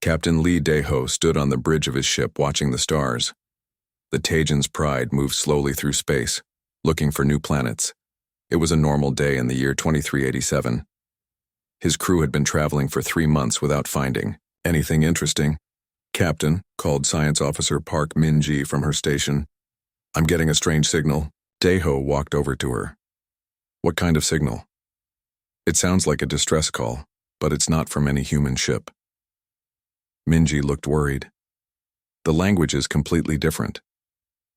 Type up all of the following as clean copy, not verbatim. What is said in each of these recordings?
Captain Lee Daeho stood on the bridge of his ship watching the stars. The Tajan's Pride moved slowly through space, looking for new planets. It was a normal day in the year 2387. His crew had been traveling for 3 months without finding anything interesting. "Captain," called Science Officer Park Min-ji from her station. "I'm getting a strange signal." Daeho walked over to her. "What kind of signal?" "It sounds like a distress call, but it's not from any human ship." Min-ji looked worried. "The language is completely different."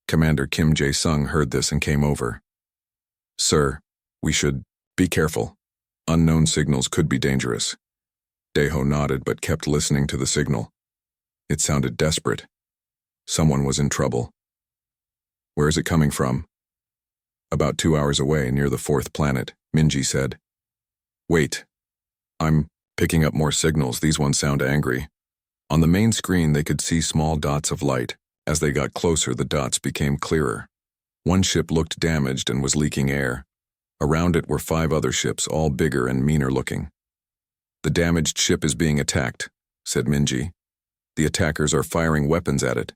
Commander Kim Jae-sung heard this and came over. "Sir, we should be careful. Unknown signals could be dangerous." Daeho nodded but kept listening to the signal. It sounded desperate. Someone was in trouble. "Where is it coming from?" "About 2 hours away, near the 4th planet," Min-ji said. "Wait. I'm picking up more signals. These ones sound angry." On the main screen, they could see small dots of light. As they got closer, the dots became clearer. One ship looked damaged and was leaking air. Around it were 5 other ships, all bigger and meaner looking. "The damaged ship is being attacked," said Min-ji. "The attackers are firing weapons at it."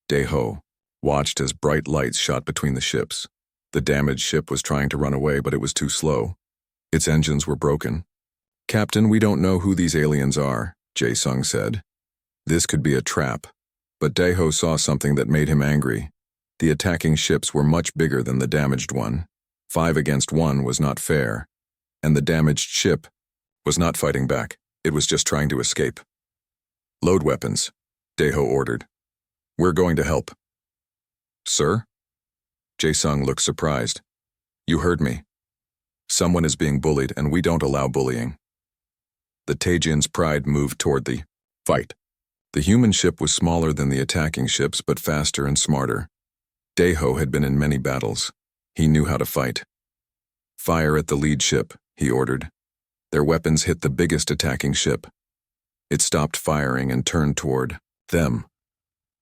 Daeho watched as bright lights shot between the ships. The damaged ship was trying to run away, but it was too slow. Its engines were broken. "Captain, we don't know who these aliens are," Jae-sung said. This could be a trap, but Daeho saw something that made him angry. The attacking ships were much bigger than the damaged one. 5 against 1 was not fair, and the damaged ship was not fighting back. It was just trying to escape. "Load weapons," Daeho ordered. "We're going to help." "Sir?" Jae-sung looked surprised. "You heard me. Someone is being bullied, and we don't allow bullying." The Tajan's Pride moved toward the fight. The human ship was smaller than the attacking ships, but faster and smarter. Daeho had been in many battles. He knew how to fight. "Fire at the lead ship," he ordered. Their weapons hit the biggest attacking ship. It stopped firing and turned toward them.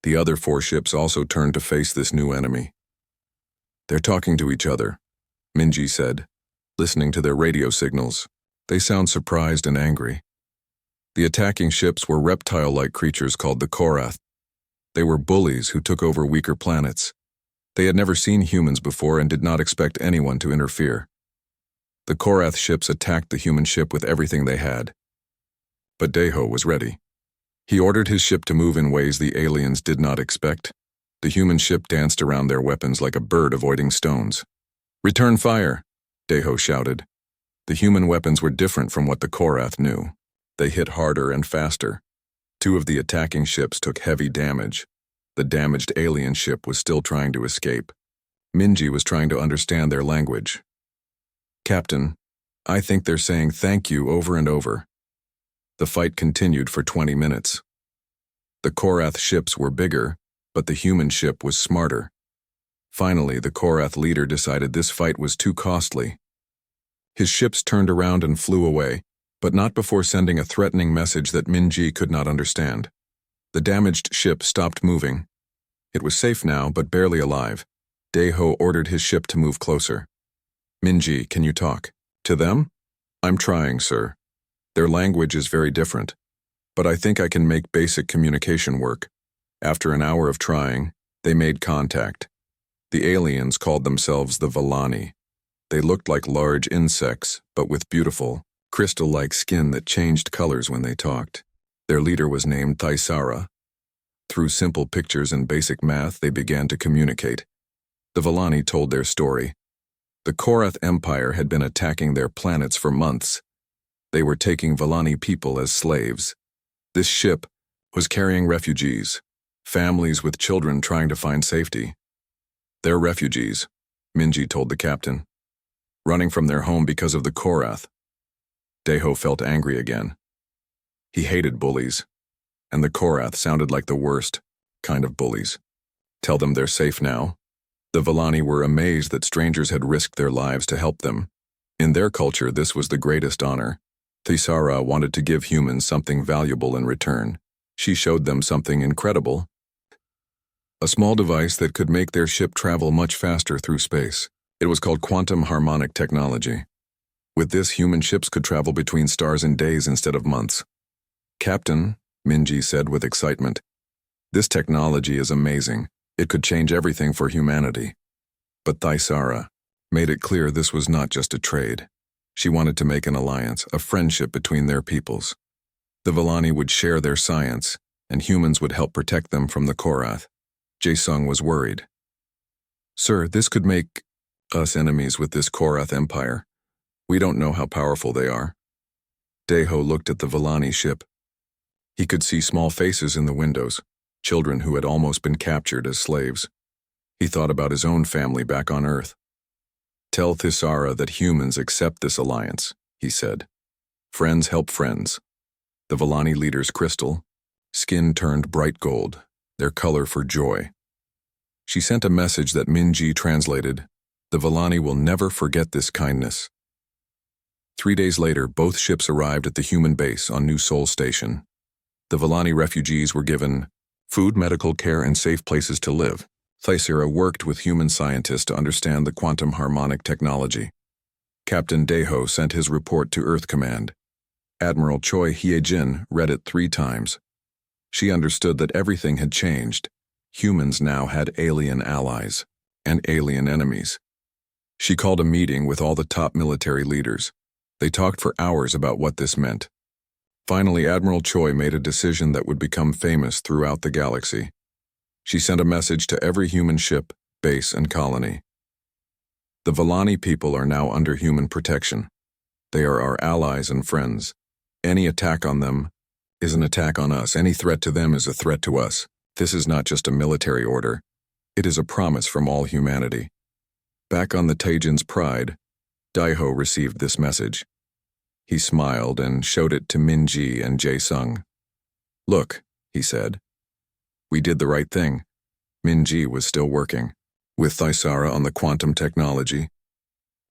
The other 4 ships also turned to face this new enemy. "They're talking to each other," Min-ji said, listening to their radio signals. "They sound surprised and angry." The attacking ships were reptile-like creatures called the Korath. They were bullies who took over weaker planets. They had never seen humans before and did not expect anyone to interfere. The Korath ships attacked the human ship with everything they had. But Daeho was ready. He ordered his ship to move in ways the aliens did not expect. The human ship danced around their weapons like a bird avoiding stones. "Return fire!" Daeho shouted. The human weapons were different from what the Korath knew. They hit harder and faster. 2 of the attacking ships took heavy damage. The damaged alien ship was still trying to escape. Min-ji was trying to understand their language. "Captain, I think they're saying thank you over and over." The fight continued for 20 minutes. The Korath ships were bigger, but the human ship was smarter. Finally, the Korath leader decided this fight was too costly. His ships turned around and flew away, but not before sending a threatening message that Min-ji could not understand. The damaged ship stopped moving. It was safe now, but barely alive. Daeho ordered his ship to move closer. "Min-ji, can you talk to them?" "I'm trying, sir. Their language is very different, but I think I can make basic communication work." After an hour of trying, they made contact. The aliens called themselves the Vallani. They looked like large insects, but with beautiful, crystal-like skin that changed colors when they talked. Their leader was named Thaisara. Through simple pictures and basic math, they began to communicate. The Vallani told their story. The Korath Empire had been attacking their planets for months. They were taking Vallani people as slaves. This ship was carrying refugees, families with children trying to find safety. "They're refugees," Min-ji told the captain, "running from their home because of the Korath." Daeho felt angry again. He hated bullies, and the Korath sounded like the worst kind of bullies. "Tell them they're safe now." The Vallani were amazed that strangers had risked their lives to help them. In their culture, this was the greatest honor. Thaisara wanted to give humans something valuable in return. She showed them something incredible. A small device that could make their ship travel much faster through space. It was called quantum harmonic technology. With this, human ships could travel between stars in days instead of months. "Captain, Minji said with excitement. This technology is amazing. It could change everything for humanity. But Thaisara made it clear this was not just a trade. She wanted to make an alliance, a friendship between their peoples. The Villani would share their science, and humans would help protect them from the Korath. Jae-sung was worried. Sir, this could make us enemies with this Korath Empire. We don't know how powerful they are. Daeho looked at the Villani ship. He could see small faces in the windows, children who had almost been captured as slaves. He thought about his own family back on Earth. Tell Thaisara that humans accept this alliance, he said. Friends help friends. The Villani leader's crystal, skin turned bright gold, their color for joy. She sent a message that Minji translated, "The Villani will never forget this kindness." 3 days later, both ships arrived at the human base on New Seoul Station. The Villani refugees were given food, medical care, and safe places to live. Thaisara worked with human scientists to understand the quantum harmonic technology. Captain Daeho sent his report to Earth Command. Admiral Choi Hye-jin read it 3 times. She understood that everything had changed. Humans now had alien allies and alien enemies. She called a meeting with all the top military leaders. They talked for hours about what this meant. Finally, Admiral Choi made a decision that would become famous throughout the galaxy. She sent a message to every human ship, base, and colony. The Villani people are now under human protection. They are our allies and friends. Any attack on them is an attack on us. Any threat to them is a threat to us. This is not just a military order. It is a promise from all humanity. Back on the Taejin's Pride, Daeho received this message. He smiled and showed it to Minji and Jae-sung. Look, he said. We did the right thing. Minji was still working with Thaisara on the quantum technology.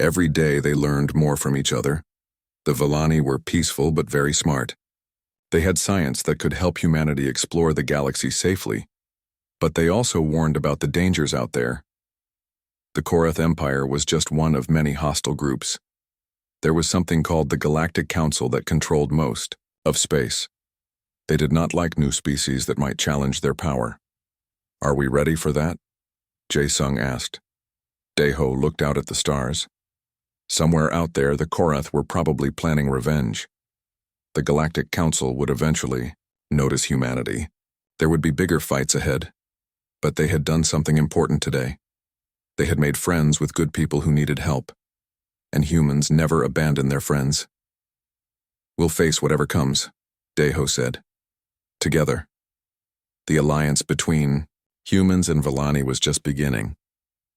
Every day they learned more from each other. The Villani were peaceful but very smart. They had science that could help humanity explore the galaxy safely, but they also warned about the dangers out there. The Korath Empire was just one of many hostile groups. There was something called the Galactic Council that controlled most of space. They did not like new species that might challenge their power. Are we ready for that? Jae-sung asked. Daeho looked out at the stars. Somewhere out there, the Korath were probably planning revenge. The Galactic Council would eventually notice humanity. There would be bigger fights ahead. But they had done something important today. They had made friends with good people who needed help. And humans never abandon their friends. We'll face whatever comes, Daeho said. Together. The alliance between humans and Villani was just beginning.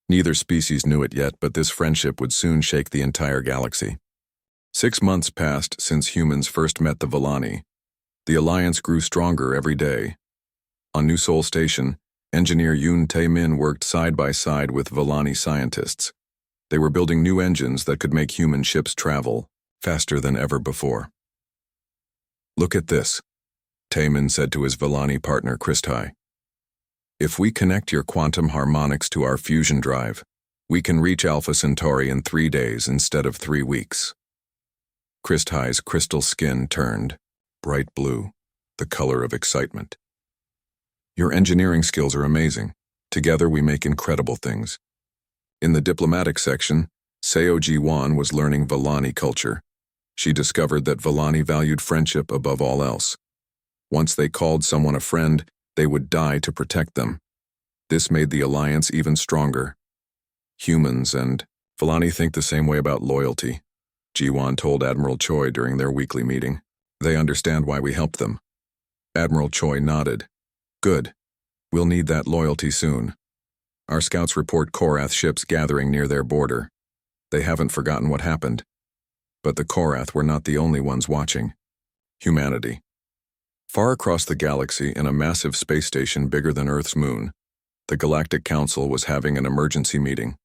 Neither species knew it yet, but this friendship would soon shake the entire galaxy. 6 months passed since humans first met the Villani. The alliance grew stronger every day. On New Seoul Station, engineer Yoon Tae-min worked side by side with Villani scientists. They were building new engines that could make human ships travel faster than ever before. Look at this, Tae-min said to his Villani partner Christai. If we connect your quantum harmonics to our fusion drive, we can reach Alpha Centauri in 3 days instead of 3 weeks. Christai's crystal skin turned bright blue, the color of excitement. Your engineering skills are amazing. Together we make incredible things. In the diplomatic section, Seo Ji-won was learning Villani culture. She discovered that Villani valued friendship above all else. Once they called someone a friend, they would die to protect them. This made the alliance even stronger. Humans and Villani think the same way about loyalty, Ji-won told Admiral Choi during their weekly meeting. They understand why we helped them. Admiral Choi nodded. Good. We'll need that loyalty soon. Our scouts report Korath ships gathering near their border. They haven't forgotten what happened. But the Korath were not the only ones watching. Humanity. Far across the galaxy, in a massive space station bigger than Earth's moon, the Galactic Council was having an emergency meeting.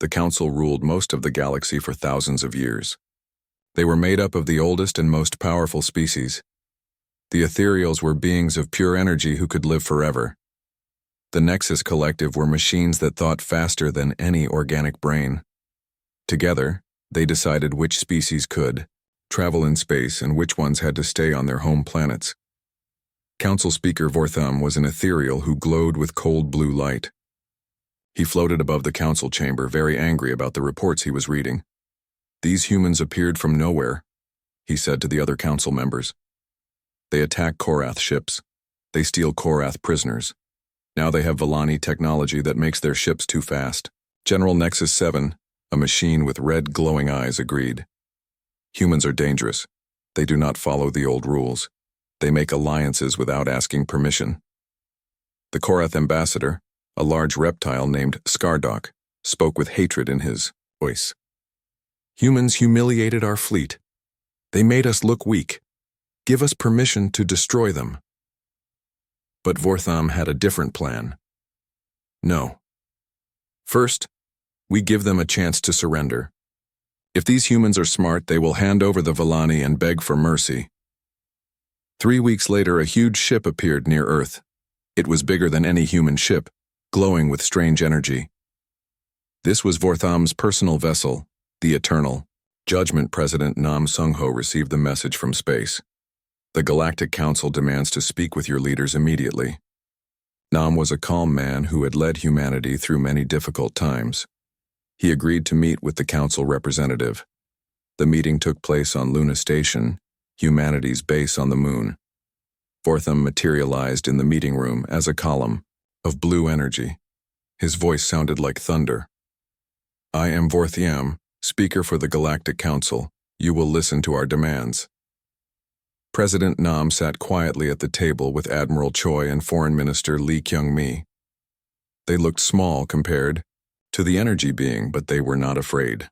The Council ruled most of the galaxy for thousands of years. They were made up of the oldest and most powerful species. The Ethereals were beings of pure energy who could live forever. The Nexus Collective were machines that thought faster than any organic brain. Together, they decided which species could travel in space and which ones had to stay on their home planets. Council Speaker Vortham was an ethereal who glowed with cold blue light. He floated above the council chamber, very angry about the reports he was reading. "These humans appeared from nowhere," he said to the other council members. "They attack Korath ships. They steal Korath prisoners. Now they have Vallani technology that makes their ships too fast." General Nexus 7, a machine with red glowing eyes, agreed. "Humans are dangerous. They do not follow the old rules. They make alliances without asking permission." The Korath ambassador, a large reptile named Skardok, spoke with hatred in his voice. "Humans humiliated our fleet. They made us look weak. Give us permission to destroy them." But Vortham had a different plan. "No. First, we give them a chance to surrender. If these humans are smart, they will hand over the Vallani and beg for mercy." 3 weeks later, a huge ship appeared near Earth. It was bigger than any human ship, glowing with strange energy. This was Vortham's personal vessel, the Eternal. Judgment President Nam Sung-ho received the message from space. "The Galactic Council demands to speak with your leaders immediately." Nam was a calm man who had led humanity through many difficult times. He agreed to meet with the council representative. The meeting took place on Luna Station, humanity's base on the moon. Vortham materialized in the meeting room as a column of blue energy. His voice sounded like thunder. "I am Vortham, Speaker for the Galactic Council. You will listen to our demands." President Nam sat quietly at the table with Admiral Choi and Foreign Minister Lee Kyung-mi. They looked small compared to the energy being, but they were not afraid.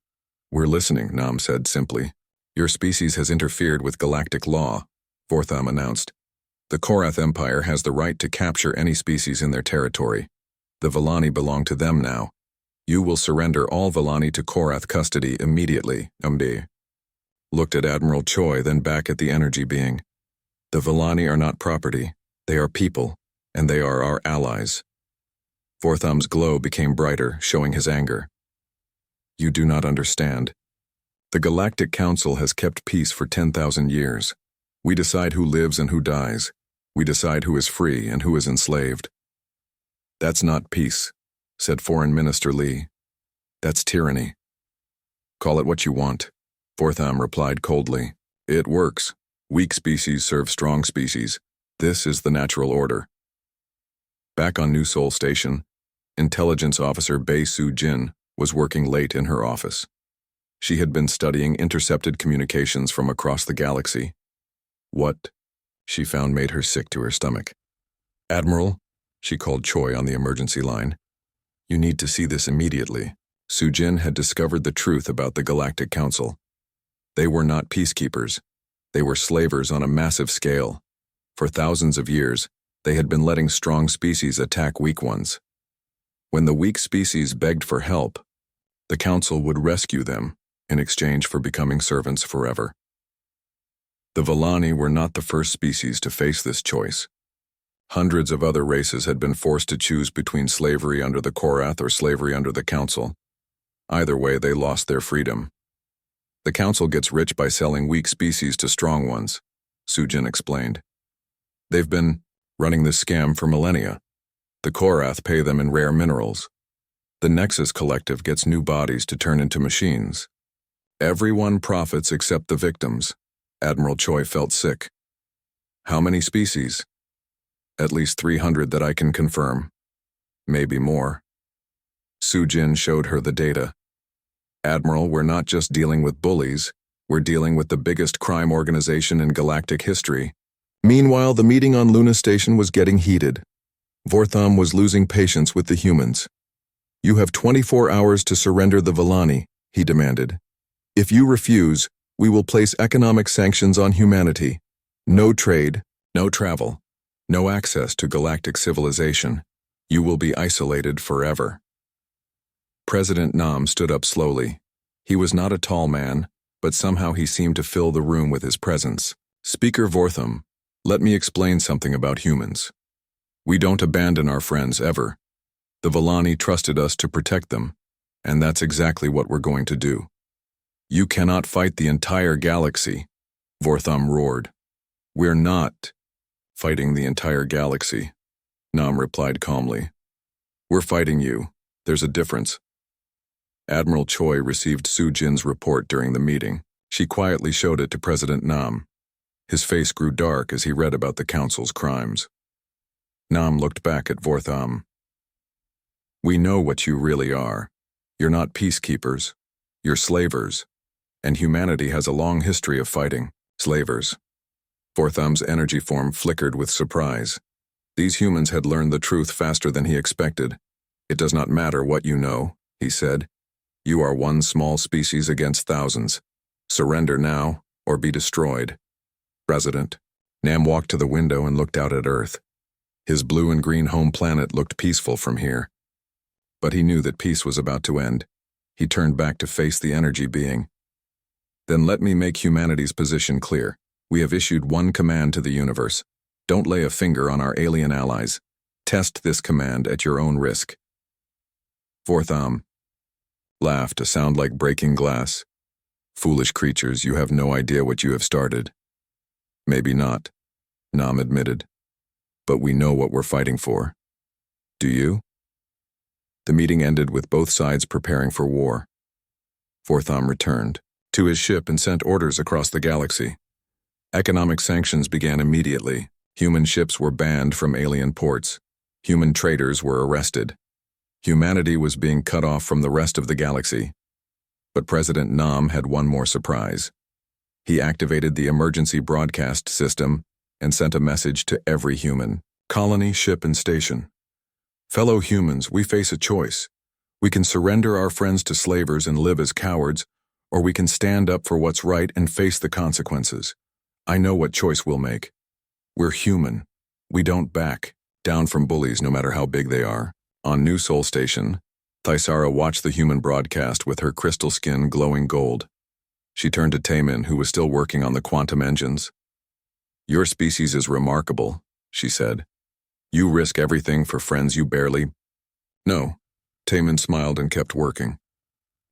"We're listening," Nam said simply. "Your species has interfered with galactic law," Vortham announced. "The Korath Empire has the right to capture any species in their territory. The Vallani belong to them now. You will surrender all Vallani to Korath custody immediately." Nambi looked at Admiral Choi, then back at the energy being. "The Vallani are not property. They are people, and they are our allies." Vortham's glow became brighter, showing his anger. "You do not understand. The Galactic Council has kept peace for 10,000 years. We decide who lives and who dies. We decide who is free and who is enslaved." "That's not peace," said Foreign Minister Lee. "That's tyranny." "Call it what you want," Vortham replied coldly. "It works. Weak species serve strong species. This is the natural order." Back on New Seoul Station, Intelligence Officer Bae Soo-jin was working late in her office. She had been studying intercepted communications from across the galaxy. What she found made her sick to her stomach. "Admiral," she called Choi on the emergency line. "You need to see this immediately." Soo-jin had discovered the truth about the Galactic Council. They were not peacekeepers. They were slavers on a massive scale. For thousands of years, they had been letting strong species attack weak ones. When the weak species begged for help, the Council would rescue them in exchange for becoming servants forever. The Vallani were not the first species to face this choice. Hundreds of other races had been forced to choose between slavery under the Korath or slavery under the Council. Either way, they lost their freedom. "The Council gets rich by selling weak species to strong ones," Soo-jin explained. "They've been running this scam for millennia. The Korath pay them in rare minerals. The Nexus Collective gets new bodies to turn into machines. Everyone profits except the victims." Admiral Choi felt sick. "How many species?" "At least 300 that I can confirm. Maybe more." Soo-jin showed her the data. "Admiral, we're not just dealing with bullies, we're dealing with the biggest crime organization in galactic history." Meanwhile, the meeting on Luna Station was getting heated. Vortham was losing patience with the humans. "You have 24 hours to surrender the Vallani," he demanded. "If you refuse, we will place economic sanctions on humanity. No trade, no travel, no access to galactic civilization. You will be isolated forever." President Nam stood up slowly. He was not a tall man, but somehow he seemed to fill the room with his presence. "Speaker Vortham, let me explain something about humans. We don't abandon our friends ever. The Vallani trusted us to protect them, and that's exactly what we're going to do." "You cannot fight the entire galaxy," Vortham roared. "We're not Fighting the entire galaxy, Nam replied calmly. We're fighting you. There's a difference. Admiral Choi received Su Jin's report during the meeting. She quietly showed it to President Nam. His face grew dark as he read about the Council's crimes. Nam looked back at Vortham. We know what you really are. You're not peacekeepers. You're slavers. And humanity has a long history of fighting. Slavers. Vortham's energy form flickered with surprise. These humans had learned the truth faster than he expected. It does not matter what you know, he said. You are one small species against thousands. Surrender now, or be destroyed. President. Nam walked to the window and looked out at Earth. His blue and green home planet looked peaceful from here. But he knew that peace was about to end. He turned back to face the energy being. Then let me make humanity's position clear. We have issued one command to the universe. Don't lay a finger on our alien allies. Test this command at your own risk. Vortham laughed, a sound like breaking glass. Foolish creatures, you have no idea what you have started. Maybe not, Nam admitted. But we know what we're fighting for. Do you? The meeting ended with both sides preparing for war. Vortham returned to his ship and sent orders across the galaxy. Economic sanctions began immediately. Human ships were banned from alien ports. Human traders were arrested. Humanity was being cut off from the rest of the galaxy. But President Nam had one more surprise. He activated the emergency broadcast system and sent a message to every human, colony, ship, and station. Fellow humans, we face a choice. We can surrender our friends to slavers and live as cowards, or we can stand up for what's right and face the consequences. I know what choice we'll make. We're human. We don't back down from bullies no matter how big they are. On New Sol Station, Thaisara watched the human broadcast with her crystal skin glowing gold. She turned to Taemin, who was still working on the quantum engines. Your species is remarkable, she said. You risk everything for friends you barely... No, Taemin smiled and kept working.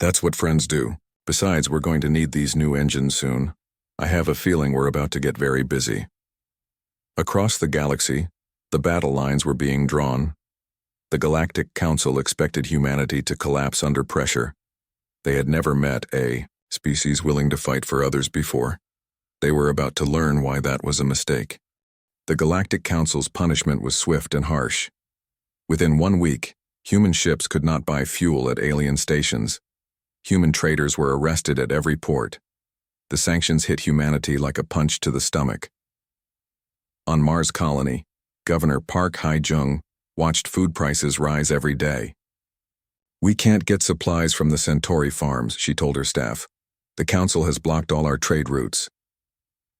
That's what friends do. Besides, we're going to need these new engines soon. I have a feeling we're about to get very busy. Across the galaxy, the battle lines were being drawn. The Galactic Council expected humanity to collapse under pressure. They had never met a species willing to fight for others before. They were about to learn why that was a mistake. The Galactic Council's punishment was swift and harsh. Within 1 week, human ships could not buy fuel at alien stations. Human traders were arrested at every port. The sanctions hit humanity like a punch to the stomach. On Mars Colony, Governor Park Hae-jung watched food prices rise every day. We can't get supplies from the Centauri farms, she told her staff. The council has blocked all our trade routes.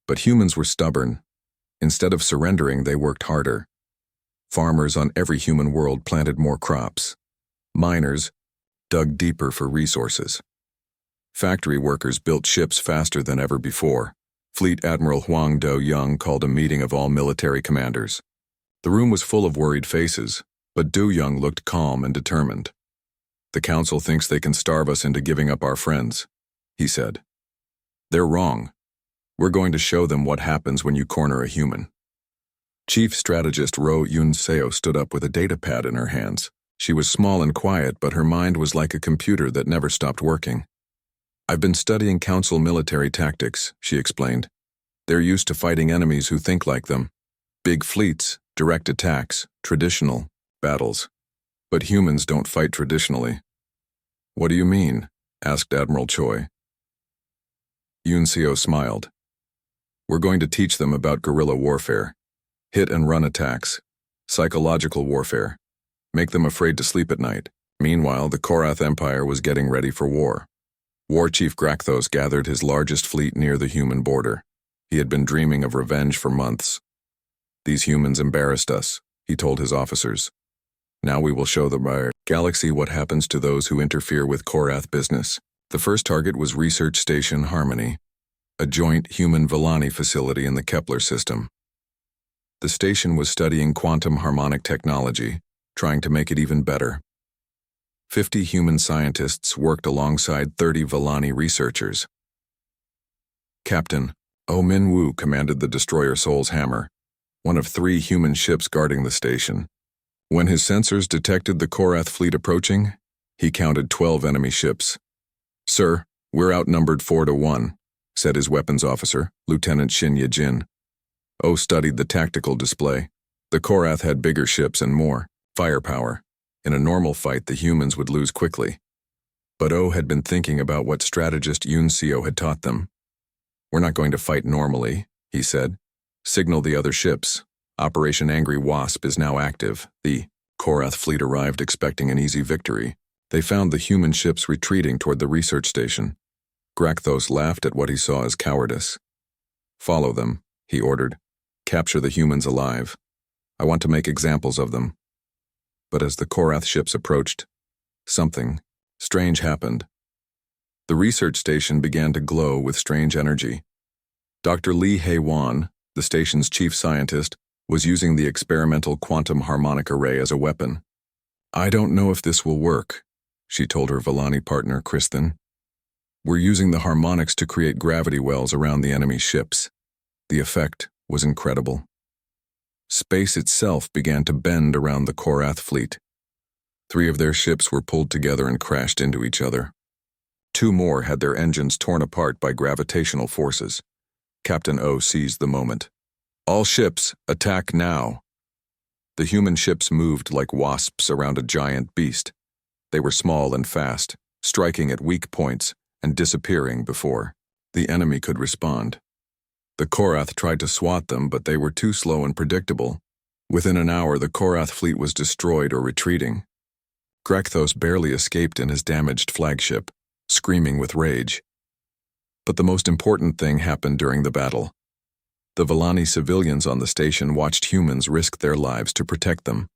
But humans were stubborn. Instead of surrendering, they worked harder. Farmers on every human world planted more crops. Miners dug deeper for resources. Factory workers built ships faster than ever before. Fleet Admiral Huang Do-young called a meeting of all military commanders. The room was full of worried faces, but Do-young looked calm and determined. The council thinks they can starve us into giving up our friends, he said. They're wrong. We're going to show them what happens when you corner a human. Chief strategist Ro Yun-seo stood up with a data pad in her hands. She was small and quiet, but her mind was like a computer that never stopped working. I've been studying council military tactics, she explained. They're used to fighting enemies who think like them. Big fleets, direct attacks, traditional battles. But humans don't fight traditionally. What do you mean? Asked Admiral Choi. Yun-seo smiled. We're going to teach them about guerrilla warfare, hit and run attacks, psychological warfare, make them afraid to sleep at night. Meanwhile, the Korath Empire was getting ready for war. War Chief Grakthos gathered his largest fleet near the human border. He had been dreaming of revenge for months. These humans embarrassed us, he told his officers. Now we will show the galaxy what happens to those who interfere with Korath business. The first target was Research Station Harmony, a joint human-Villani facility in the Kepler system. The station was studying quantum harmonic technology, trying to make it even better. 50 human scientists worked alongside 30 Villani researchers. Captain Oh Min-woo commanded the destroyer Soul's Hammer. one of 3 human ships guarding the station. When his sensors detected the Korath fleet approaching, he counted 12 enemy ships. "Sir, we're outnumbered 4-1, said his weapons officer, Lieutenant Shin Yejin. O studied the tactical display. The Korath had bigger ships and more firepower. In a normal fight, the humans would lose quickly. But O had been thinking about what strategist Yun Seo had taught them. "We're not going to fight normally," he said. "Signal the other ships. Operation Angry Wasp is now active." The Korath fleet arrived expecting an easy victory. They found the human ships retreating toward the research station. Grakthos laughed at what he saw as cowardice. "Follow them," he ordered. "Capture the humans alive. I want to make examples of them." But as the Korath ships approached, something strange happened. The research station began to glow with strange energy. Dr. Lee Hae-won, the station's chief scientist, was using the experimental quantum harmonic array as a weapon. "I don't know if this will work," she told her Villani partner Kristen. "We're using the harmonics to create gravity wells around the enemy ships." The effect was incredible. Space itself began to bend around the Korath fleet. 3 of their ships were pulled together and crashed into each other. 2 more had their engines torn apart by gravitational forces. Captain O seized the moment. "All ships, attack now." The human ships moved like wasps around a giant beast. They were small and fast, striking at weak points and disappearing before the enemy could respond. The Korath tried to swat them, but they were too slow and predictable. Within an hour, the Korath fleet was destroyed or retreating. Grakthos barely escaped in his damaged flagship, screaming with rage. But the most important thing happened during the battle. The Villani civilians on the station watched humans risk their lives to protect them.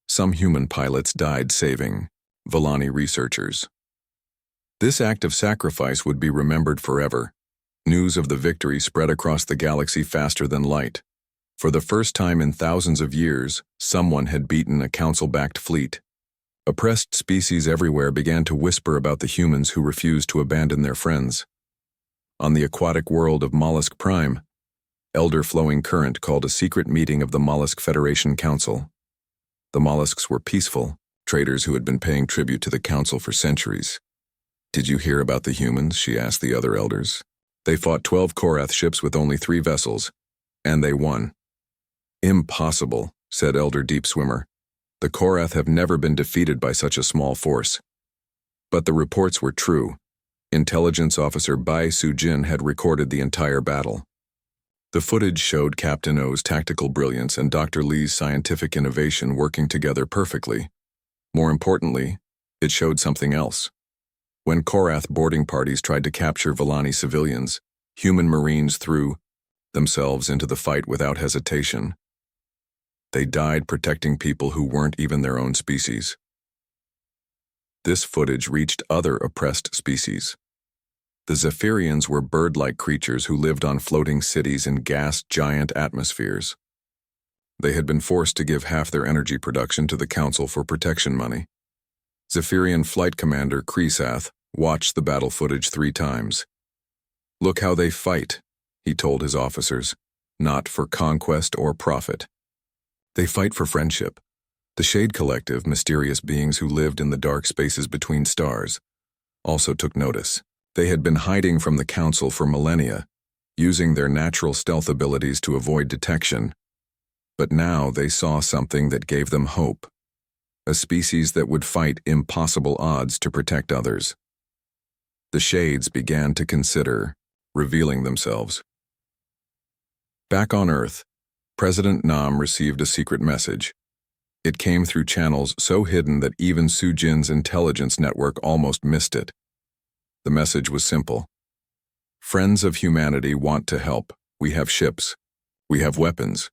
Some human pilots died saving Villani researchers. This act of sacrifice would be remembered forever. News of the victory spread across the galaxy faster than light. For the first time in thousands of years, someone had beaten a council-backed fleet. Oppressed species everywhere began to whisper about the humans who refused to abandon their friends. On the aquatic world of Mollusk Prime, Elder Flowing Current called a secret meeting of the Mollusk Federation Council. The mollusks were peaceful, traders who had been paying tribute to the council for centuries. "Did you hear about the humans?" she asked the other elders. "They fought 12 Korath ships with only 3 vessels, and they won." "Impossible," said Elder Deep Swimmer. "The Korath have never been defeated by such a small force." But the reports were true. Intelligence Officer Bai Su-jin had recorded the entire battle. The footage showed Captain O's tactical brilliance and Dr. Lee's scientific innovation working together perfectly. More importantly, it showed something else. When Korath boarding parties tried to capture Villani civilians, human Marines threw themselves into the fight without hesitation. They died protecting people who weren't even their own species. This footage reached other oppressed species. The Zephyrians were bird-like creatures who lived on floating cities in gas-giant atmospheres. They had been forced to give half their energy production to the Council for protection money. Zephyrian Flight Commander Kreesath watched the battle footage 3 times. "Look how they fight," he told his officers, "not for conquest or profit. They fight for friendship." The Shade Collective, mysterious beings who lived in the dark spaces between stars, also took notice. They had been hiding from the Council for millennia, using their natural stealth abilities to avoid detection. But now they saw something that gave them hope. A species that would fight impossible odds to protect others. The Shades began to consider revealing themselves. Back on Earth, President Nam received a secret message. It came through channels so hidden that even Su-jin's intelligence network almost missed it. The message was simple. "Friends of humanity want to help. We have ships. We have weapons.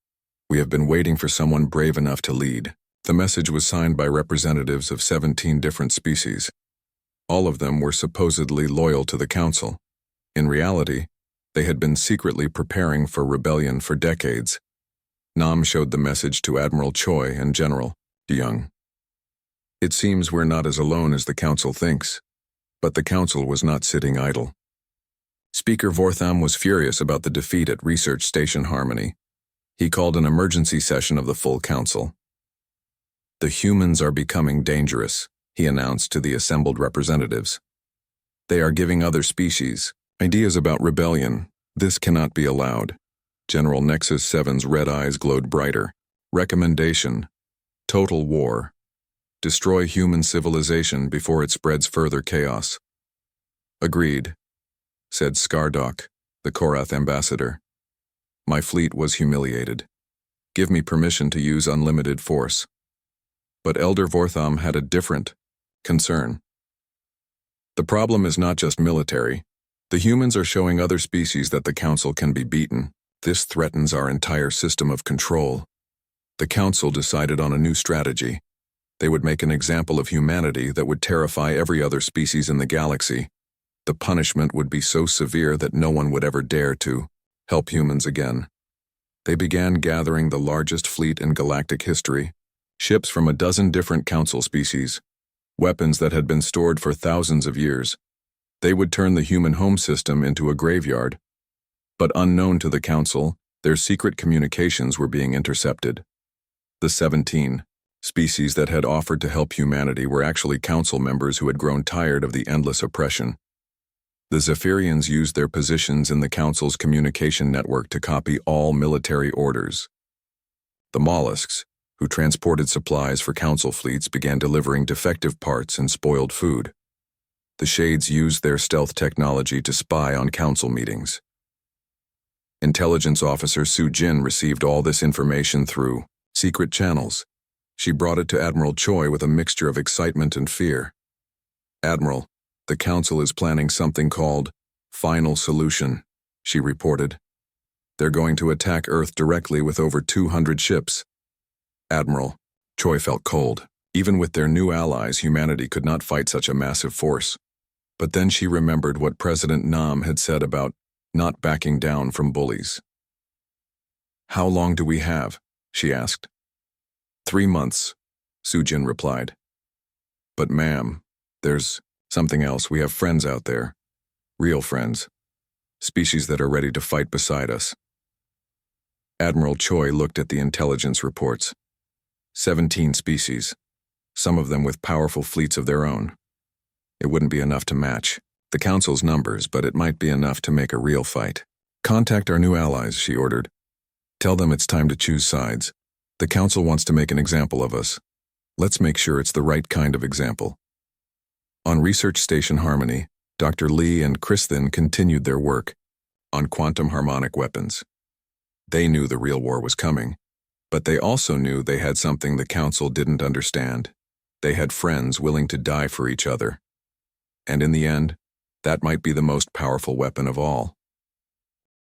We have been waiting for someone brave enough to lead." The message was signed by representatives of 17 different species. All of them were supposedly loyal to the Council. In reality, they had been secretly preparing for rebellion for decades. Nam showed the message to Admiral Choi and General Young. "It seems we're not as alone as the Council thinks." But the Council was not sitting idle. Speaker Vortham was furious about the defeat at Research Station Harmony. He called an emergency session of the full council. "The humans are becoming dangerous," he announced to the assembled representatives. "They are giving other species ideas about rebellion. This cannot be allowed." General Nexus 7's red eyes glowed brighter. "Recommendation: total war. Destroy human civilization before it spreads further chaos." "Agreed," said Skardok, the Korath ambassador. "My fleet was humiliated. Give me permission to use unlimited force." But Elder Vortham had a different concern. "The problem is not just military. The humans are showing other species that the Council can be beaten. This threatens our entire system of control." The Council decided on a new strategy. They would make an example of humanity that would terrify every other species in the galaxy. The punishment would be so severe that no one would ever dare to help humans again. They began gathering the largest fleet in galactic history, ships from a dozen different Council species, weapons that had been stored for thousands of years. They would turn the human home system into a graveyard. But unknown to the Council, their secret communications were being intercepted. The 17 species that had offered to help humanity were actually Council members who had grown tired of the endless oppression. The Zephyrians used their positions in the Council's communication network to copy all military orders. The mollusks, who transported supplies for Council fleets, began delivering defective parts and spoiled food. The Shades used their stealth technology to spy on Council meetings. Intelligence officer Su Jin received all this information through secret channels. She brought it to Admiral Choi with a mixture of excitement and fear. "Admiral, the Council is planning something called Final Solution," she reported. "They're going to attack Earth directly with over 200 ships." "Admiral," Choi felt cold. Even with their new allies, humanity could not fight such a massive force. But then she remembered what President Nam had said about not backing down from bullies. "How long do we have?" she asked. 3 months, Su-Jin replied. "But ma'am, there's something else. We have friends out there. Real friends. Species that are ready to fight beside us." Admiral Choi looked at the intelligence reports. 17 species, some of them with powerful fleets of their own. It wouldn't be enough to match the Council's numbers, but it might be enough to make a real fight. "Contact our new allies," she ordered. "Tell them it's time to choose sides. The Council wants to make an example of us. Let's make sure it's the right kind of example." On Research Station Harmony, Dr. Lee and Kristhin continued their work on quantum harmonic weapons. They knew the real war was coming, but they also knew they had something the Council didn't understand. They had friends willing to die for each other. And in the end, that might be the most powerful weapon of all.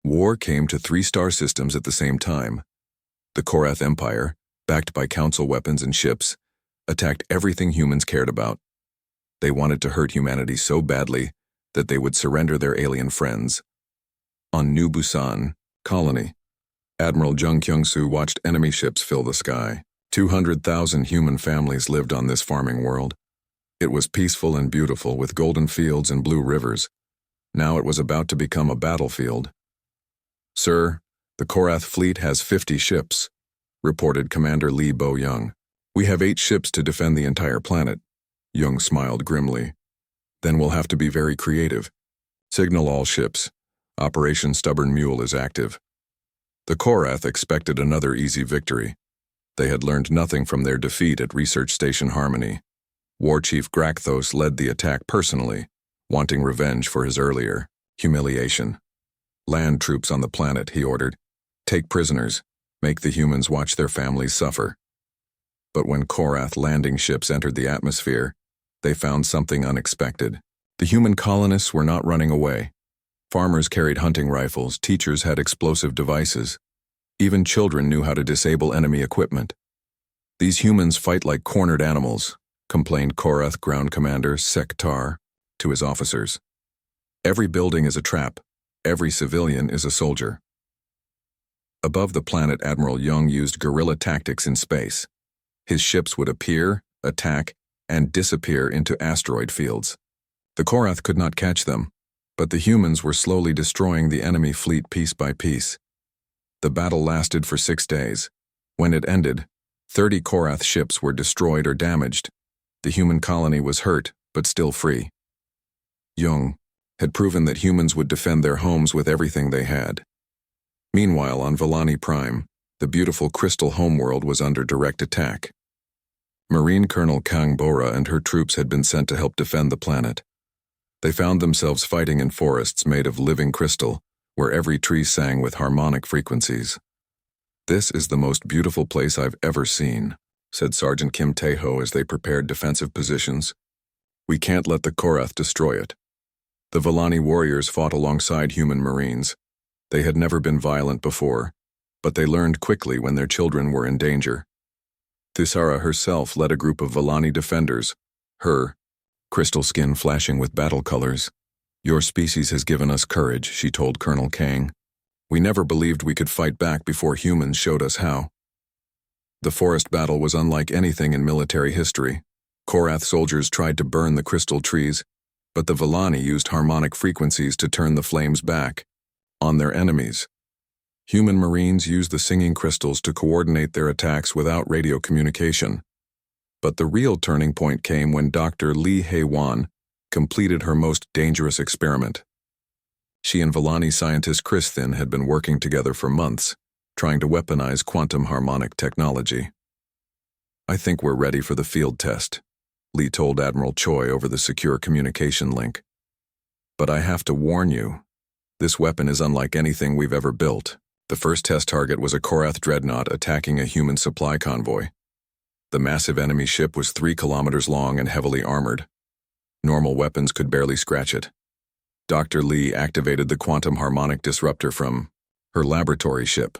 War came to 3 star systems at the same time. The Korath Empire, backed by Council weapons and ships, attacked everything humans cared about. They wanted to hurt humanity so badly that they would surrender their alien friends. On New Busan Colony, Admiral Jung Kyung-soo watched enemy ships fill the sky. 200,000 human families lived on this farming world. It was peaceful and beautiful with golden fields and blue rivers. Now it was about to become a battlefield. "Sir, the Korath fleet has 50 ships," reported Commander Lee Bo-young. "We have 8 ships to defend the entire planet." Young smiled grimly. "Then we'll have to be very creative. Signal all ships. Operation Stubborn Mule is active." The Korath expected another easy victory. They had learned nothing from their defeat at Research Station Harmony. War Chief Grakthos led the attack personally, wanting revenge for his earlier humiliation. "Land troops on the planet," he ordered. "Take prisoners. Make the humans watch their families suffer." But when Korath landing ships entered the atmosphere, they found something unexpected. The human colonists were not running away. Farmers carried hunting rifles, teachers had explosive devices. Even children knew how to disable enemy equipment. "These humans fight like cornered animals," complained Korath Ground Commander Sektar to his officers. "Every building is a trap. Every civilian is a soldier." Above the planet, Admiral Young used guerrilla tactics in space. His ships would appear, attack, and disappear into asteroid fields. The Korath could not catch them, but the humans were slowly destroying the enemy fleet piece by piece. The battle lasted for 6 days. When it ended, 30 Korath ships were destroyed or damaged. The human colony was hurt, but still free. Jung had proven that humans would defend their homes with everything they had. Meanwhile, on Volani Prime, the beautiful crystal homeworld was under direct attack. Marine Colonel Kang Bora and her troops had been sent to help defend the planet. They found themselves fighting in forests made of living crystal, where every tree sang with harmonic frequencies. "This is the most beautiful place I've ever seen," said Sergeant Kim Tae-ho as they prepared defensive positions. "We can't let the Korath destroy it." The Volani warriors fought alongside human marines. They had never been violent before, but they learned quickly when their children were in danger. Thisara herself led a group of Volani defenders, her crystal skin flashing with battle colors. "Your species has given us courage," she told Colonel Kang. "We never believed we could fight back before humans showed us how." The forest battle was unlike anything in military history. Korath soldiers tried to burn the crystal trees, but the Volani used harmonic frequencies to turn the flames back on their enemies. Human marines used the singing crystals to coordinate their attacks without radio communication. But the real turning point came when Dr. Lee Hae-won completed her most dangerous experiment. She and Volani scientist Chris Thin had been working together for months, trying to weaponize quantum harmonic technology. "I think we're ready for the field test," Lee told Admiral Choi over the secure communication link. "But I have to warn you, this weapon is unlike anything we've ever built." The first test target was a Korath dreadnought attacking a human supply convoy. The massive enemy ship was 3 kilometers long and heavily armored. Normal weapons could barely scratch it. Dr. Lee activated the quantum harmonic disruptor from her laboratory ship.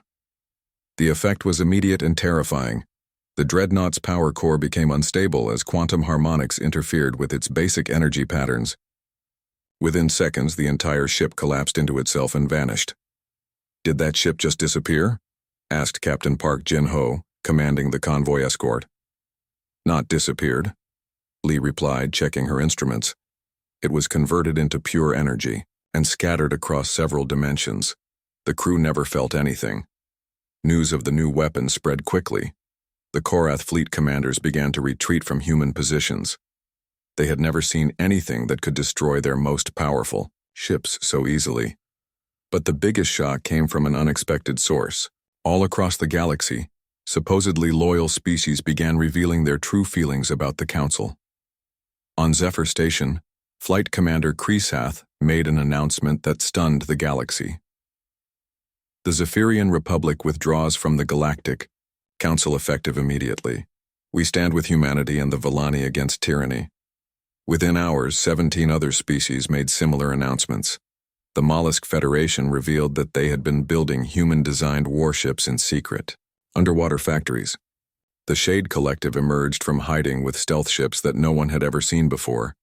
The effect was immediate and terrifying. The dreadnought's power core became unstable as quantum harmonics interfered with its basic energy patterns. Within seconds, the entire ship collapsed into itself and vanished. "Did that ship just disappear?" asked Captain Park Jin-ho, commanding the convoy escort. "Not disappeared," Lee replied, checking her instruments. "It was converted into pure energy and scattered across several dimensions. The crew never felt anything." News of the new weapon spread quickly. The Korath fleet commanders began to retreat from human positions. They had never seen anything that could destroy their most powerful ships so easily. But the biggest shock came from an unexpected source. All across the galaxy, supposedly loyal species began revealing their true feelings about the Council. On Zephyr Station, Flight Commander Kreesath made an announcement that stunned the galaxy. "The Zephyrian Republic withdraws from the Galactic Council effective immediately. We stand with humanity and the Volani against tyranny." Within hours, 17 other species made similar announcements. The Mollusk Federation revealed that they had been building human-designed warships in secret, underwater factories. The Shade Collective emerged from hiding with stealth ships that no one had ever seen before.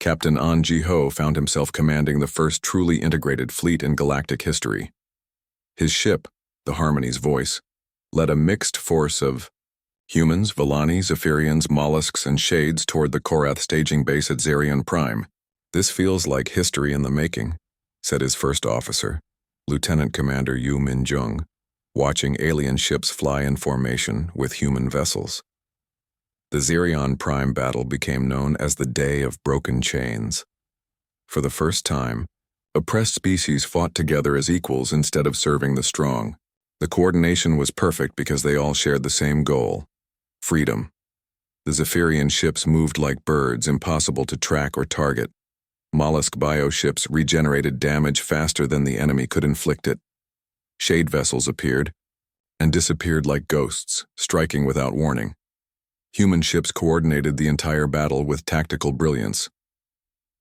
Captain An Ji-ho found himself commanding the first truly integrated fleet in galactic history. His ship, the Harmony's Voice, led a mixed force of humans, Volani, Zephyrians, mollusks, and shades toward the Korath staging base at Zerion Prime. "This feels like history in the making," said his first officer, Lieutenant Commander Yu Min-jung, watching alien ships fly in formation with human vessels. The Zerion Prime battle became known as the Day of Broken Chains. For the first time, oppressed species fought together as equals instead of serving the strong. The coordination was perfect because they all shared the same goal: freedom. The Zephyrian ships moved like birds, impossible to track or target. Mollusk bioships regenerated damage faster than the enemy could inflict it. Shade vessels appeared and disappeared like ghosts, striking without warning. Human ships coordinated the entire battle with tactical brilliance.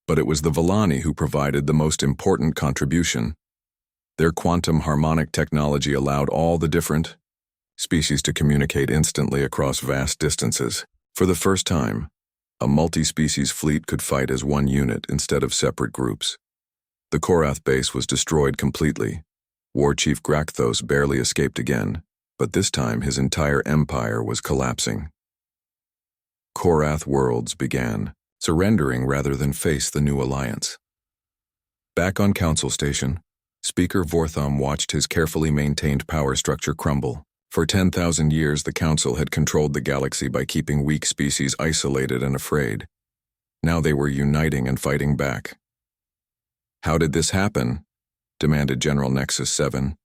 But it was the Volani who provided the most important contribution. Their quantum harmonic technology allowed all the different species to communicate instantly across vast distances. For the first time, a multi-species fleet could fight as one unit instead of separate groups. The Korath base was destroyed completely. War Chief Grakthos barely escaped again, but this time his entire empire was collapsing. Korath worlds began, surrendering rather than face the new alliance. Back on Council Station, Speaker Vortham watched his carefully maintained power structure crumble. For 10,000 years, the Council had controlled the galaxy by keeping weak species isolated and afraid. Now they were uniting and fighting back. "How did this happen?" demanded General Nexus 7.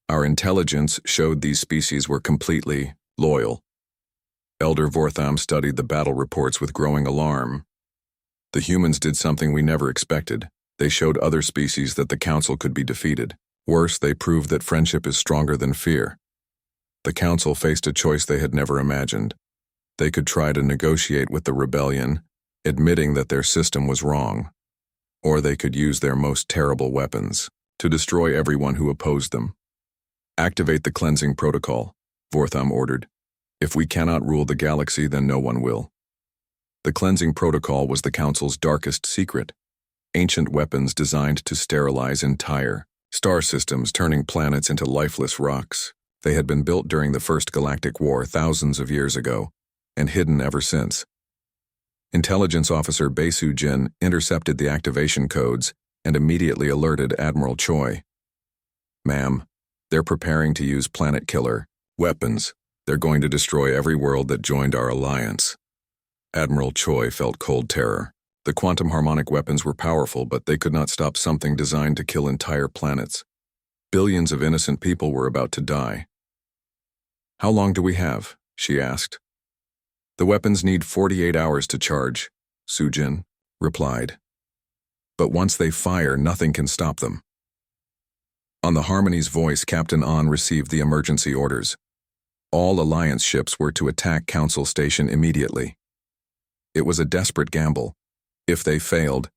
"Our intelligence showed these species were completely loyal." Elder Vortham studied the battle reports with growing alarm. "The humans did something we never expected. They showed other species that the Council could be defeated. Worse, they proved that friendship is stronger than fear." The Council faced a choice they had never imagined. They could try to negotiate with the rebellion, admitting that their system was wrong. Or they could use their most terrible weapons to destroy everyone who opposed them. "Activate the cleansing protocol," Vortham ordered. "If we cannot rule the galaxy, then no one will." The cleansing protocol was the Council's darkest secret. Ancient weapons designed to sterilize entire star systems, turning planets into lifeless rocks. They had been built during the First Galactic War thousands of years ago, and hidden ever since. Intelligence Officer Basu Jin intercepted the activation codes and immediately alerted Admiral Choi. "Ma'am, they're preparing to use planet killer weapons. They're going to destroy every world that joined our alliance." Admiral Choi felt cold terror. The quantum harmonic weapons were powerful, but they could not stop something designed to kill entire planets. Billions of innocent people were about to die. "How long do we have?" she asked. "The weapons need 48 hours to charge," Sujin replied. "But once they fire, nothing can stop them." On the Harmony's voice, Captain An received the emergency orders. All Alliance ships were to attack Council Station immediately. It was a desperate gamble. If they failed,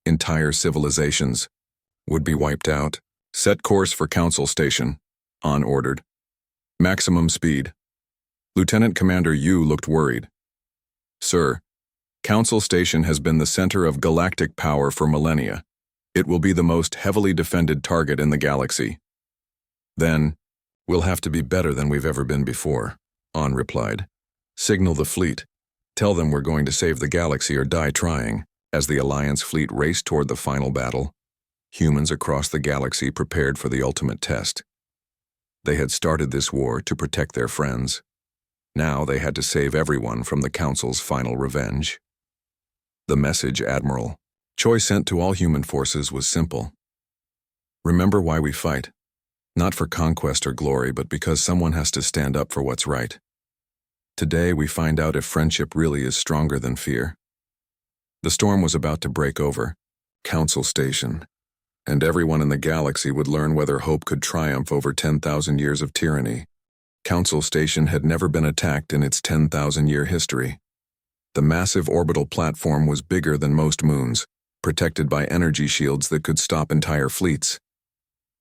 entire civilizations would be wiped out. "Set course for Council Station," An ordered. "Maximum speed." Lieutenant Commander Yu looked worried. "Sir, Council Station has been the center of galactic power for millennia. It will be the most heavily defended target in the galaxy." "Then, we'll have to be better than we've ever been before," An replied. "Signal the fleet. Tell them we're going to save the galaxy or die trying." As the Alliance fleet raced toward the final battle, humans across the galaxy prepared for the ultimate test. They had started this war to protect their friends. Now they had to save everyone from the Council's final revenge. The message Admiral Choi sent to all human forces was simple. "Remember why we fight. Not for conquest or glory, but because someone has to stand up for what's right. Today we find out if friendship really is stronger than fear." The storm was about to break over Council Station, and everyone in the galaxy would learn whether hope could triumph over 10,000 years of tyranny. Council Station had never been attacked in its 10,000-year history. The massive orbital platform was bigger than most moons, protected by energy shields that could stop entire fleets.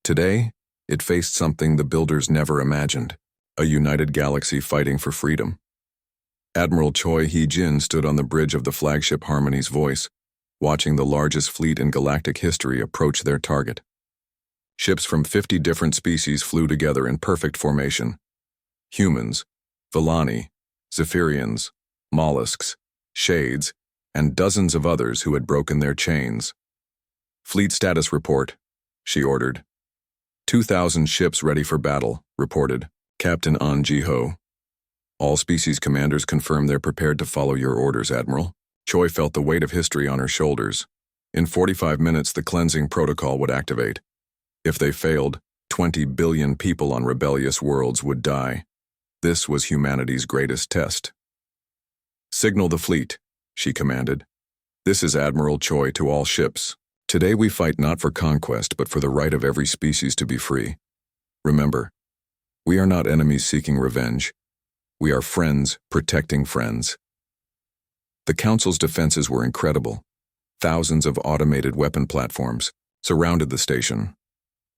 Today, it faced something the builders never imagined: a united galaxy fighting for freedom. Admiral Choi Hee-jin stood on the bridge of the flagship Harmony's Voice, watching the largest fleet in galactic history approach their target. Ships from 50 different species flew together in perfect formation. Humans, Villani, Zephyrians, mollusks, shades, and dozens of others who had broken their chains. "Fleet status report," she ordered. 2,000 ships ready for battle, reported Captain An Ji-ho. "All species commanders confirm they're prepared to follow your orders, Admiral." Choi felt the weight of history on her shoulders. In 45 minutes, the cleansing protocol would activate. If they failed, 20 billion people on rebellious worlds would die. This was humanity's greatest test. "Signal the fleet," she commanded. "This is Admiral Choi to all ships. Today we fight not for conquest, but for the right of every species to be free. Remember, we are not enemies seeking revenge. We are friends protecting friends." The Council's defenses were incredible. Thousands of automated weapon platforms surrounded the station.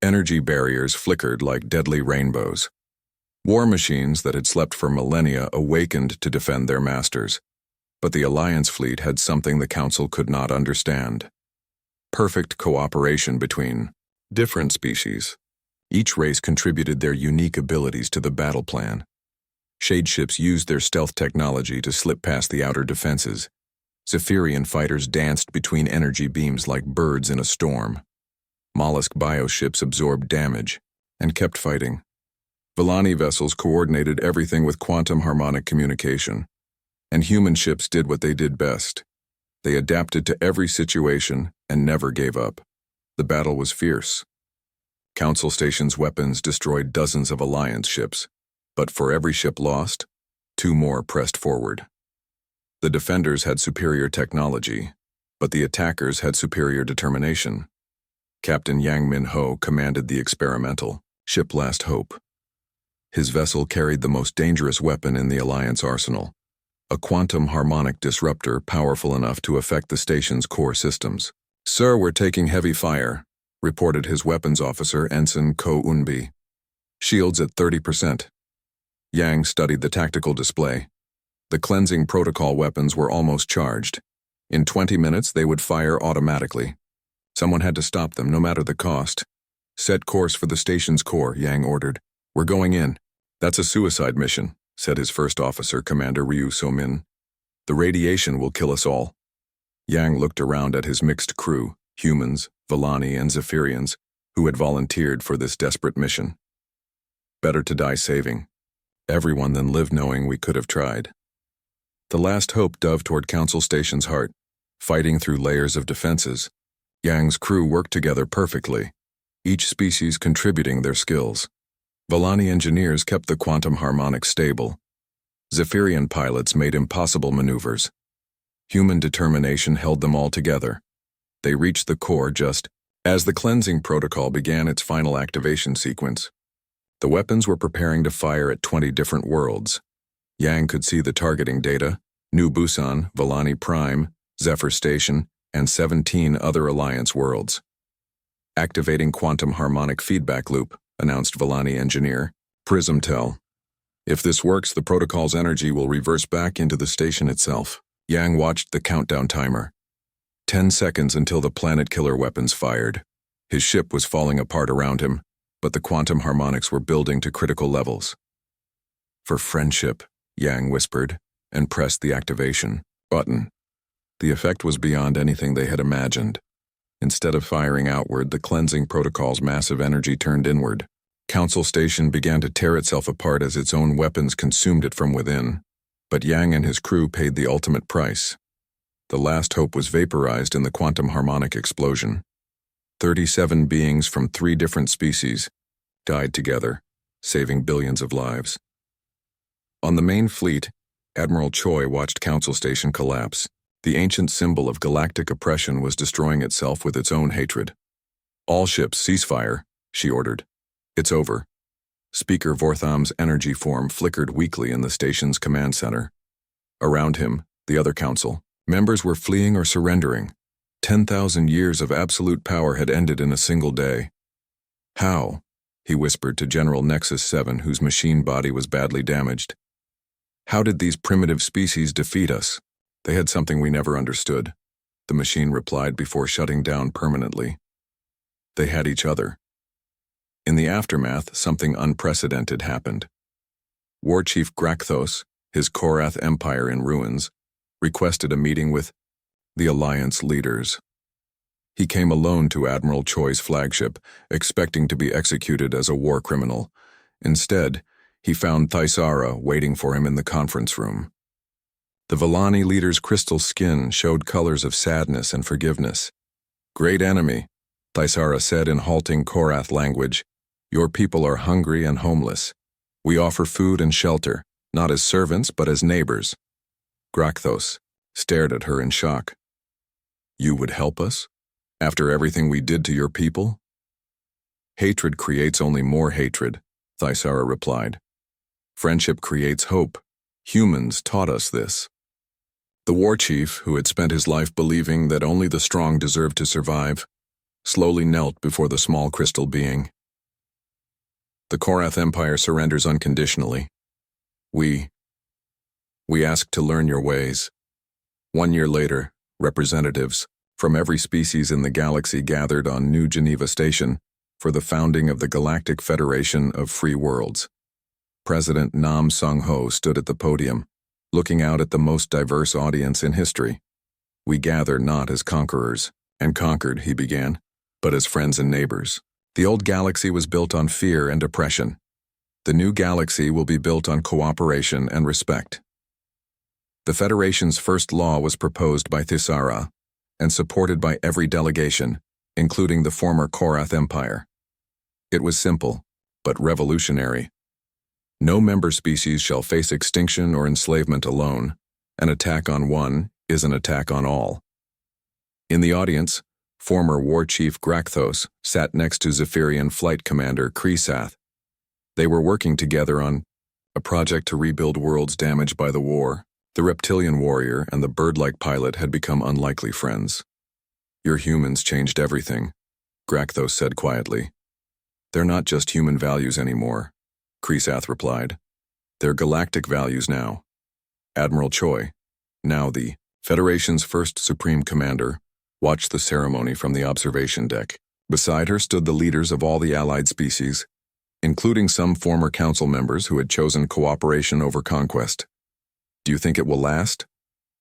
Energy barriers flickered like deadly rainbows. War machines that had slept for millennia awakened to defend their masters. But the Alliance fleet had something the Council could not understand: perfect cooperation between different species. Each race contributed their unique abilities to the battle plan. Shade ships used their stealth technology to slip past the outer defenses. Zephyrian fighters danced between energy beams like birds in a storm. Mollusk bioships absorbed damage and kept fighting. Volani vessels coordinated everything with quantum harmonic communication. And human ships did what they did best. They adapted to every situation and never gave up. The battle was fierce. Council Station's weapons destroyed dozens of Alliance ships, but for every ship lost, 2 more pressed forward. The defenders had superior technology, but the attackers had superior determination. Captain Yang Min-ho commanded the experimental ship Last Hope. His vessel carried the most dangerous weapon in the Alliance arsenal, a quantum harmonic disruptor powerful enough to affect the station's core systems. "Sir, we're taking heavy fire," reported his weapons officer, Ensign Ko Unbi. "Shields at 30%. Yang studied the tactical display. The cleansing protocol weapons were almost charged. In 20 minutes, they would fire automatically. Someone had to stop them, no matter the cost. "Set course for the station's core," Yang ordered. "We're going in." "That's a suicide mission," said his first officer, Commander Ryu So-min. "The radiation will kill us all." Yang looked around at his mixed crew, humans, Volani, and Zephyrians, who had volunteered for this desperate mission. Better to die saving everyone than live knowing we could have tried. The Last Hope dove toward Council Station's heart, fighting through layers of defenses. Yang's crew worked together perfectly, each species contributing their skills. Volani engineers kept the quantum harmonic stable. Zephyrian pilots made impossible maneuvers. Human determination held them all together. They reached the core just as the cleansing protocol began its final activation sequence. The weapons were preparing to fire at 20 different worlds. Yang could see the targeting data: New Busan, Volani Prime, Zephyr Station, and 17 other Alliance worlds. "Activating quantum harmonic feedback loop," announced Volani engineer Prismtel. "If this works, the protocol's energy will reverse back into the station itself." Yang watched the countdown timer. 10 seconds until the planet killer weapons fired. His ship was falling apart around him, but the quantum harmonics were building to critical levels. "For friendship," Yang whispered, and pressed the activation button. The effect was beyond anything they had imagined. Instead of firing outward, the cleansing protocol's massive energy turned inward. Council Station began to tear itself apart as its own weapons consumed it from within. But Yang and his crew paid the ultimate price. The Last Hope was vaporized in the quantum harmonic explosion. 37 beings from 3 different species died together, saving billions of lives. On the main fleet, Admiral Choi watched Council Station collapse. The ancient symbol of galactic oppression was destroying itself with its own hatred. "All ships, cease fire," she ordered. "It's over." Speaker Vortham's energy form flickered weakly in the station's command center. Around him, the other council members were fleeing or surrendering. 10,000 years of absolute power had ended in a single day. "How?" he whispered to General Nexus 7, whose machine body was badly damaged. "How did these primitive species defeat us? They had something we never understood," the machine replied before shutting down permanently. "They had each other." In the aftermath, something unprecedented happened. War Chief Grakthos, his Korath Empire in ruins, requested a meeting with the Alliance leaders. He came alone to Admiral Choi's flagship, expecting to be executed as a war criminal. Instead, he found Thaisara waiting for him in the conference room. The Volani leader's crystal skin showed colors of sadness and forgiveness. "Great enemy," Thaisara said in halting Korath language. "Your people are hungry and homeless. We offer food and shelter, not as servants but as neighbors." Grakthos stared at her in shock. "You would help us? After everything we did to your people?" "Hatred creates only more hatred," Thaisara replied. "Friendship creates hope. Humans taught us this." The war chief, who had spent his life believing that only the strong deserved to survive, slowly knelt before the small crystal being. "The Korath Empire surrenders unconditionally. We ask to learn your ways." 1 year later, representatives from every species in the galaxy gathered on New Geneva Station for the founding of the Galactic Federation of Free Worlds. President Nam Sung-ho stood at the podium, looking out at the most diverse audience in history. "We gather not as conquerors and conquered," he began, but as friends and neighbors. The old galaxy was built on fear and oppression. The new galaxy will be built on cooperation and respect. The Federation's first law was proposed by Thisara and supported by every delegation, including the former Korath Empire. It was simple, but revolutionary. No member species shall face extinction or enslavement alone. An attack on one is an attack on all. In the audience, former War Chief Grakthos sat next to Zephyrian Flight Commander Kreesath. They were working together on a project to rebuild worlds damaged by the war. The reptilian warrior and the bird-like pilot had become unlikely friends. "Your humans changed everything," Grakthos said quietly. "They're not just human values anymore," Kreesath replied. "They're galactic values now." Admiral Choi, now the Federation's first Supreme Commander, watched the ceremony from the observation deck. Beside her stood the leaders of all the allied species, including some former council members who had chosen cooperation over conquest. "Do you think it will last?"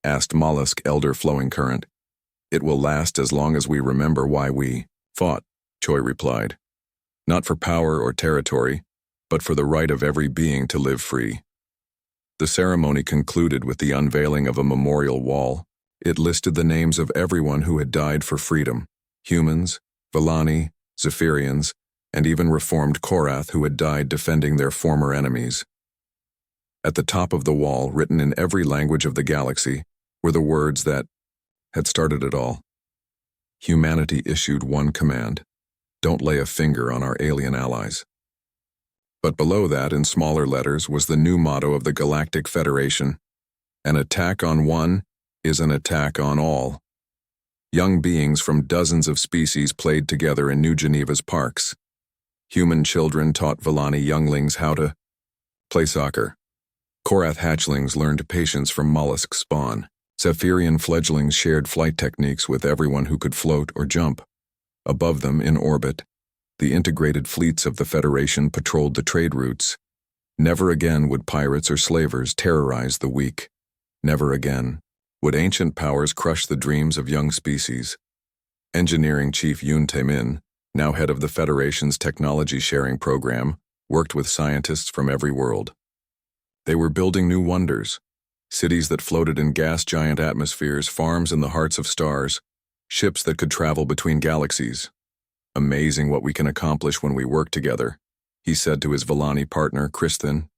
asked Mollusk Elder Flowing Current. "It will last as long as we remember why we fought," Choi replied. "Not for power or territory, but for the right of every being to live free." The ceremony concluded with the unveiling of a memorial wall. It listed the names of everyone who had died for freedom: humans, Villani, Zephyrians, and even reformed Korath who had died defending their former enemies. At the top of the wall, written in every language of the galaxy, were the words that had started it all. Humanity issued one command: don't lay a finger on our alien allies. But below that, in smaller letters, was the new motto of the Galactic Federation: an attack on one is an attack on all. Young beings from dozens of species played together in New Geneva's parks. Human children taught Villani younglings how to play soccer. Korath hatchlings learned patience from mollusk spawn. Zephyrian fledglings shared flight techniques with everyone who could float or jump. Above them, in orbit, the integrated fleets of the Federation patrolled the trade routes. Never again would pirates or slavers terrorize the weak. Never again would ancient powers crush the dreams of young species. Engineering Chief Yoon Tae-min, now head of the Federation's technology-sharing program, worked with scientists from every world. They were building new wonders: cities that floated in gas-giant atmospheres, farms in the hearts of stars, ships that could travel between galaxies. "Amazing what we can accomplish when we work together," he said to his Villani partner, Kristhin.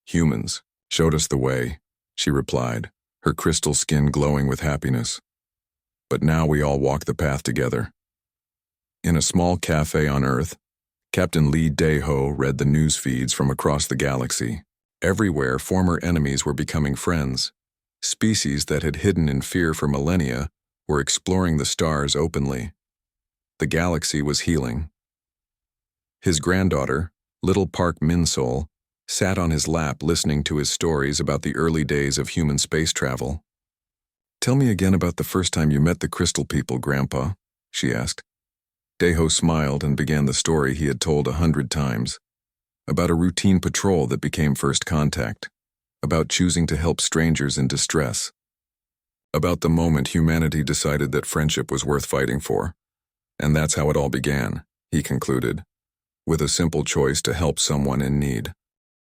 "Humans showed us the way," she replied, her crystal skin glowing with happiness. "But now we all walk the path together." In a small cafe on Earth, Captain Lee Dae-ho read the news feeds from across the galaxy. Everywhere, former enemies were becoming friends. Species that had hidden in fear for millennia were exploring the stars openly. The galaxy was healing. His granddaughter, little Park Min-sol, sat on his lap listening to his stories about the early days of human space travel. "Tell me again about the first time you met the Crystal People, Grandpa," she asked. Dae-ho smiled and began the story he had told 100 times. About a routine patrol that became first contact. About choosing to help strangers in distress. About the moment humanity decided that friendship was worth fighting for. And that's how it all began, he concluded, with a simple choice to help someone in need.